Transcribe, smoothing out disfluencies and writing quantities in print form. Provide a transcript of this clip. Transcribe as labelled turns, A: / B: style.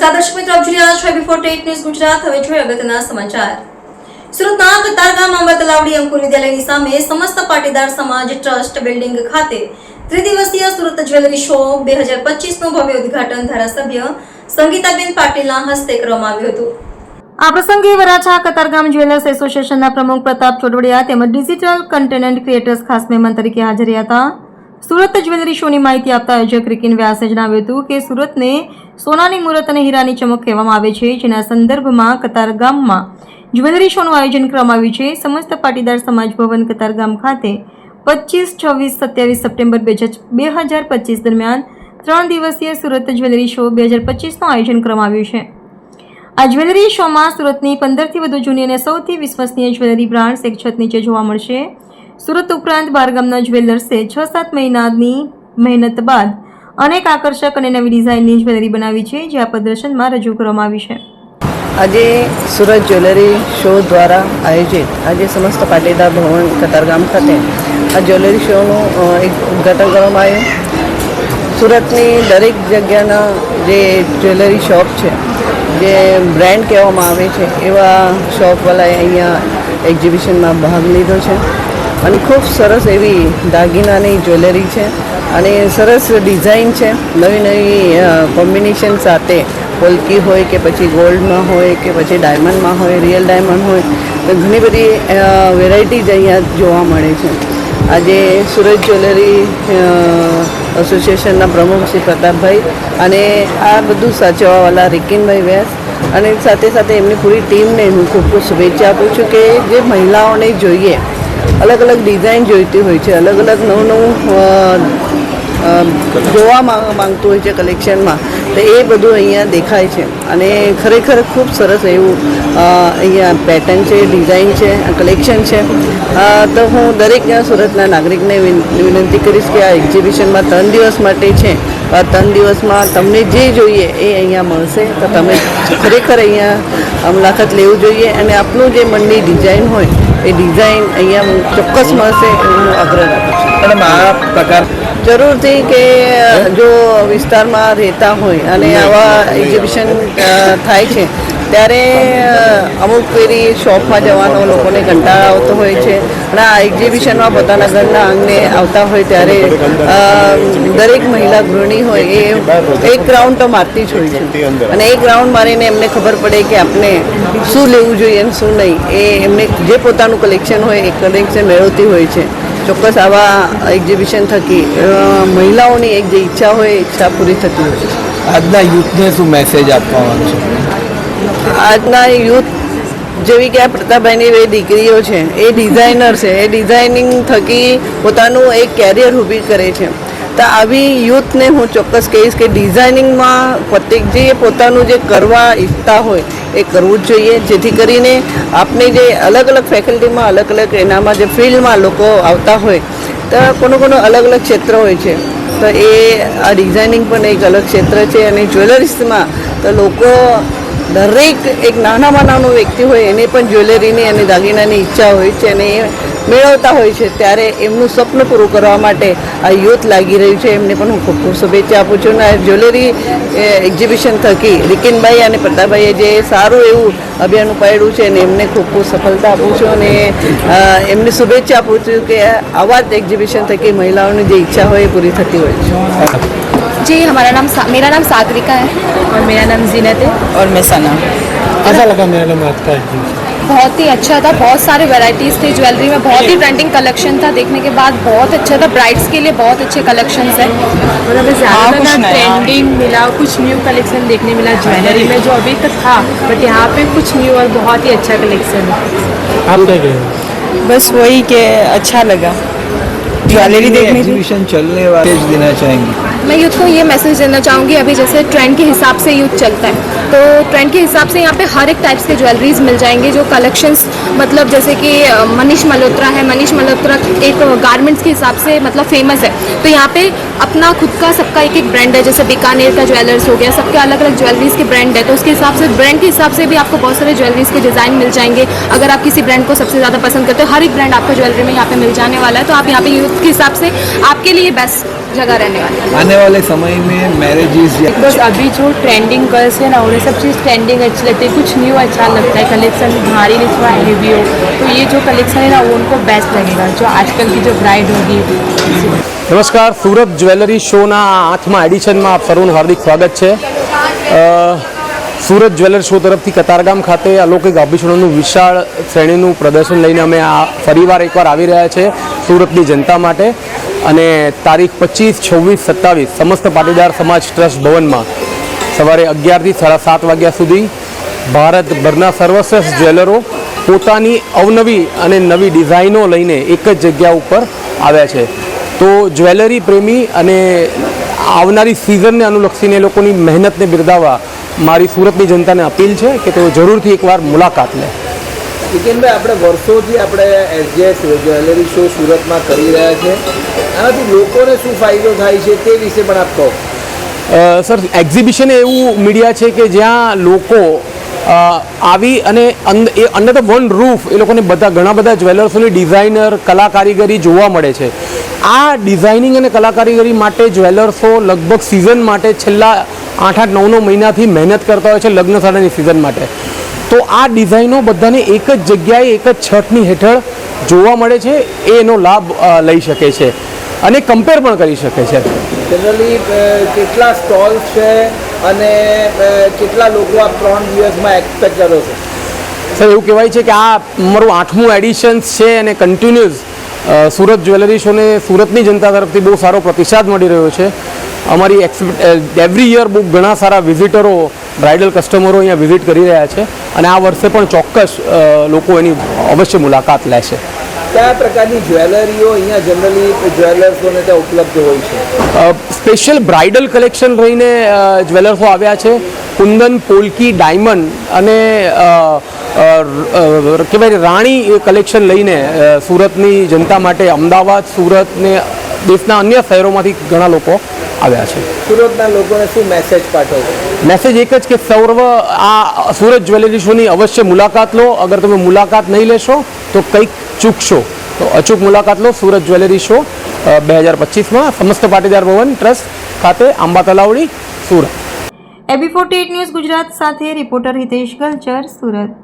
A: નમસ્કાર દર્શક મિત્રો, આપ જોઈ રહ્યા છો બિફોર 8 ન્યૂઝ ગુજરાત. હવે જોઈએ અગત્યના સમાચાર. સુરતના કતારગામ આંબા તલાવડી અંકુર વિદ્યાલયની સામે સમસ્ત પાટીદાર સમાજ ટ્રસ્ટ બિલ્ડિંગ ખાતે ત્રિદિવસીય સુરત જ્વેલરી શો 2025નું ભવ્ય ઉદ્ઘાટન ધારાસભ્ય સંગીતાબેન પાટીલના હસ્તે કરવામાં આવ્યું હતું. આ પ્રસંગે વરાછા કતારગામ જ્વેલર્સ એસોસિએશનના પ્રમુખ પ્રતાપ ચોડવડિયા તેમજ ડિજિટલ કન્ટેન્ટ ક્રિએટર્સ ખાસ મહેમાન તરીકે હાજર રહ્યા હતા. સુરત જ્વેલરી શોની માહિતી આપતા આયોજક રિકિન વ્યાસે જણાવ્યું હતું કે સુરતને સોનાની મુહૂર્ત અને હીરાની ચમક કહેવામાં આવે છે, જેના સંદર્ભમાં કતારગામમાં જ્વેલરી શોનું આયોજન કરવામાં આવ્યું છે. સમસ્ત પાટીદાર સમાજ ભવન કતારગામ ખાતે 25, 26, 27 સપ્ટેમ્બર 2025 દરમિયાન 3 દિવસીય સુરત જ્વેલરી શો 2025નું આયોજન કરવામાં આવ્યું છે. આ જ્વેલરી શોમાં સુરતની 15થી વધુ જૂની અને સૌથી વિશ્વસનીય જ્વેલરી બ્રાન્ડ્સ એક છત નીચે જોવા મળશે. સુરત ઉપરાંત બહારગામના જ્વેલર્સે 6-7 મહિનાની મહેનત બાદ અનેક આકર્ષક અને નવી ડિઝાઇનની જ્વેલરી બનાવી છે, જે આ પ્રદર્શનમાં રજૂ કરવામાં આવી છે.
B: આજે સુરત જ્વેલરી શો દ્વારા આયોજિત આજે સમસ્ત પાટીદાર ભવન કતારગામ ખાતે આ જ્વેલરી શોનું એક ઉદ્ઘાટન કરવામાં આવ્યું. સુરતની દરેક જગ્યાના જે જ્વેલરી શોપ છે, જે બ્રાન્ડ કહેવામાં આવે છે, એવા શોપવાળાએ અહીંયા એક્ઝિબિશનમાં ભાગ લીધો છે અને ખૂબ સરસ એવી દાગીનાની જ્વેલરી છે અને સરસ ડિઝાઇન છે. નવી નવી કોમ્બિનેશન સાથે પોલકી હોય કે પછી ગોલ્ડમાં હોય કે પછી ડાયમંડમાં હોય, રિયલ ડાયમંડ હોય, તો ઘણી બધી વેરાયટીઝ અહીંયા જોવા મળે છે. આજે સુરત જ્વેલરી એસોસિએશનના પ્રમુખ શ્રી પ્રતાપભાઈ અને આ બધું સાચવવાવાળા રિકિનભાઈ વ્યાસ અને સાથે સાથે એમની પૂરી ટીમને હું ખૂબ ખૂબ શુભેચ્છા આપું છું કે જે મહિલાઓને જોઈએ અલગ અલગ ડિઝાઇન જોઈતી હોય છે, અલગ અલગ નવું જોવા માંગતું હોય છે કલેક્શનમાં, તો એ બધું અહીંયા દેખાય છે અને ખરેખર ખૂબ સરસ એવું અહીંયા પેટર્ન છે, ડિઝાઇન છે, કલેક્શન છે. તો હું દરેક સુરતના નાગરિકને વિનંતી કરીશ કે આ એક્ઝિબિશનમાં 3 દિવસ માટે છે. આ 3 દિવસમાં તમને જે જોઈએ એ અહીંયા મળશે, તો તમે ખરેખર અહીંયા મુલાકાત લેવું જોઈએ અને આપનું જે મનની ડિઝાઇન હોય એ ડિઝાઇન અહીંયા ચોક્કસ મળશે એવો હું આગ્રહ રાખું છું.
C: અને આ પ્રકાર
B: જરૂરથી કે જો વિસ્તારમાં રહેતા હોય અને આવા એક્ઝિબિશન થાય છે ત્યારે અમુક ફેરી શોપમાં જવાનો લોકોને કંટાળો આવતો હોય છે અને આ એક્ઝિબિશનમાં પોતાના ઘરના આંગણે આવતા હોય ત્યારે દરેક મહિલા ગૃહિણી હોય એ એક રાઉન્ડ તો મારતી જ હોય છે અને એક રાઉન્ડ મારીને એમને ખબર પડે કે આપણે શું લેવું જોઈએ અને શું નહીં, એ એમને જે પોતાનું કલેક્શન હોય એ કલેક્શન મેળવતી હોય છે. ચોક્કસ આવા એક્ઝિબિશન થકી મહિલાઓની એક જે ઈચ્છા હોય એ ઈચ્છા પૂરી થતી હોય છે.
C: આજના યુથને શું મેસેજ આપવાનો છે?
B: આજના યુથ જેવી કે આ પ્રતાપભાઈની બે દીકરીઓ છે, એ ડિઝાઇનર છે, એ ડિઝાઇનિંગ થકી પોતાનું એક કેરિયર ઊભી કરે છે. તો આવી યુથને હું ચોક્કસ કહીશ કે ડિઝાઇનિંગમાં પ્રત્યેક જે પોતાનું જે કરવા ઈચ્છતા હોય એ કરવું જ જોઈએ, જેથી કરીને આપણે જે અલગ અલગ ફેકલ્ટીમાં અલગ અલગ એનામાં જે ફિલ્ડમાં લોકો આવતા હોય તો કોનું અલગ અલગ ક્ષેત્ર હોય છે, તો એ આ ડિઝાઇનિંગ પણ એક અલગ ક્ષેત્ર છે. અને જ્વેલરીસમાં તો લોકો દરેક એક નાનામાં નાનું વ્યક્તિ હોય એને પણ જ્વેલરીની અને દાગીનાની ઈચ્છા હોય છે અને એ મેળવતા હોય છે, ત્યારે એમનું સ્વપ્ન પૂરું કરવા માટે આ યુથ લાગી રહ્યું છે. એમને પણ હું ખૂબ ખૂબ શુભેચ્છા આપું છું. અને આ જ્વેલરી એક્ઝિબિશન થકી રિકિનભાઈ અને પ્રતાપભાઈએ જે સારું એવું અભિયાન ઉપાડ્યું છે અને એમને ખૂબ ખૂબ સફળતા આપું છું અને એમને શુભેચ્છા આપું છું કે આવા જ એક્ઝિબિશન થકી મહિલાઓની જે ઈચ્છા હોય એ પૂરી થતી હોય છે.
D: जी, मेरा नाम सागरिका है और मेरा नाम जीनत है
E: और मैं सना.
F: कैसा लगा मेरा नाम आपका एग्जीबिशन?
D: बहुत ही अच्छा था. बहुत सारे वैरायटीज़ थे ज्वेलरी में, बहुत ही ट्रेंडिंग कलेक्शन था. देखने के बाद बहुत अच्छा था. ब्राइड्स के लिए बहुत अच्छे कलेक्शंस हैं.
E: हाँ, कुछ नया
G: ट्रेंडिंग मिला, कुछ न्यू कलेक्शन देखने मिला ज्वेलरी में, जो अभी तक था बट यहाँ पे कुछ न्यू और बहुत ही अच्छा कलेक्शन है.
F: आप क्या कह रहे हो?
E: बस वही के अच्छा लगा ज्वेलरी देखने की.
C: एग्जीबिशन चलने वाले देना चाहेंगे?
D: मैं यूथ को ये मैसेज देना चाहूँगी, अभी जैसे ट्रेंड के हिसाब से यूथ चलता है, तो ट्रेंड के हिसाब से यहाँ पे हर एक टाइप्स के ज्वेलरीज मिल जाएंगे. जो कलेक्शंस मतलब जैसे कि मनीष मल्होत्रा है, मनीष मल्होत्रा एक गारमेंट्स के हिसाब से मतलब फेमस है, तो यहाँ पे अपना खुद का सबका एक एक ब्रांड है. जैसे बीकानेर का ज्वेलर्स हो गया, सबके अलग अलग ज्वेलरीज के ब्रांड है, तो उसके हिसाब से ब्रांड के हिसाब से भी आपको बहुत सारे ज्वेलरीज के डिज़ाइन मिल जाएंगे. अगर आप किसी ब्रांड को सबसे ज़्यादा पसंद करते हो, हर एक ब्रांड आपका ज्वेलरी में यहाँ पे मिल जाने वाला है. तो आप यहाँ पे यूथ के हिसाब से आपके लिए बेस्ट जगह रहने वाली है।
C: आने वाले समय में मैरिजेस या
G: बस अभी जो ट्रेंडिंग गर्ल्स है ना उन्हें सब चीज़ ट्रेंडिंग अच्छी लगती है, कुछ न्यू अच्छा लगता है, कलेक्शन भारी नहीं थोड़ा हेवी हो, तो ये जो कलेक्शन है ना वो उनको बेस्ट लगेगा जो आजकल की जो ब्राइड होगी।
H: નમસ્કાર, સુરત જ્વેલરી શોના 8મા એડિશનમાં આપ સર્વનું હાર્દિક સ્વાગત છે. સુરત જ્વેલર શો તરફથી કતારગામ ખાતે અલૌકિક આભૂષણોનું વિશાળ શ્રેણીનું પ્રદર્શન લઈને અમે આ ફરીવાર એકવાર આવી રહ્યા છે સુરતની જનતા માટે. અને તારીખ 25, 26, 27 સમસ્ત પાટીદાર સમાજ ટ્રસ્ટ ભવનમાં સવારે 11થી 7:30 વાગ્યા સુધી ભારતભરના સર્વશ્રેષ્ઠ જ્વેલરો પોતાની અવનવી અને નવી ડિઝાઇનો લઈને એક જ જગ્યા ઉપર આવ્યા છે. તો જ્વેલરી પ્રેમી અને આવનારી સિઝનને અનુલક્ષીને લોકોની મહેનતને બિરદાવવા મારી સુરતની જનતાને અપીલ છે કે તેઓ જરૂરથી એકવાર મુલાકાત લે.
C: જીતેનભાઈ, આપણે વર્ષોથી આપણે એસજેએસ જ્વેલરી શો સુરતમાં કરી રહ્યા છે, આનાથી લોકોને શું ફાયદો થાય છે તે વિશે પણ આપ કહો.
H: સર, એક્ઝિબિશન એવું મીડિયા છે કે જ્યાં લોકો આવી અને એ અંડર ધ વન રૂફ એ લોકોને ઘણા બધા જ્વેલર્સોની ડિઝાઇનર કલા કારીગરી જોવા મળે છે. આ ડિઝાઇનિંગ અને કલા કારીગરી માટે જ્વેલર્સો લગભગ સિઝન માટે છેલ્લા 8-8, 9 મહિનાથી મહેનત કરતા હોય છે લગ્ન સાડાની સિઝન માટે. તો આ ડિઝાઇનો બધાને એક જ જગ્યાએ એક જ છતની હેઠળ જોવા મળે છે, એનો લાભ લઈ શકે છે અને કમ્પેર પણ કરી શકે છે.
C: જનરલી કેટલા સ્ટોલ્સ છે અને કેટલા લોકો આ 3 દિવસમાં એક્સપેક્ટ કરો છો?
H: સર, એવું કહેવાય છે કે આ અમારું 8મું એડિશન્સ છે અને કન્ટિન્યુઅસ સુરત જ્વેલરી શોને સુરતની જનતા તરફથી બહુ સારો પ્રતિસાદ મળી રહ્યો છે. અમારી એવરી યર બહુ ઘણા સારા વિઝિટરો, બ્રાઇડલ કસ્ટમરો અહીંયા વિઝિટ કરી રહ્યા છે અને આ વર્ષે પણ ચોક્કસ લોકો એની અવશ્ય મુલાકાત લેશે.
C: કયા પ્રકારની જ્વેલરીઓ અહીંયા જનરલી જ્વેલર્સોને ત્યાં ઉપલબ્ધ હોય છે?
H: સ્પેશિયલ બ્રાઇડલ કલેક્શન રહીને જ્વેલર્સો આવ્યા છે. કુંદન, પોલકી, ડાયમંડ અને કહેવાય રાણી કલેક્શન લઈને સુરતની જનતા માટે અમદાવાદ, સુરત ને દેશના અન્ય શહેરોમાંથી ઘણા લોકો આવ્યા છે.
C: સુરતના લોકોને શું મેસેજ પાઠવશો?
H: મેસેજ એક જ કે સર્વ આ સુરત જ્વેલરી શોની અવશ્ય મુલાકાત લો. અગર તમે મુલાકાત નહીં લેશો તો કંઈક ચૂકશો. તો અચૂક મુલાકાત લો સુરત જ્વેલરી શો 2025માં સમસ્ત પાટીદાર ભવન ટ્રસ્ટ ખાતે, આંબા તલાવડી, સુરત.
A: AB48 ન્યૂઝ ગુજરાત સાથે રિપોર્ટર હિતેશ ગલચર, સુરત.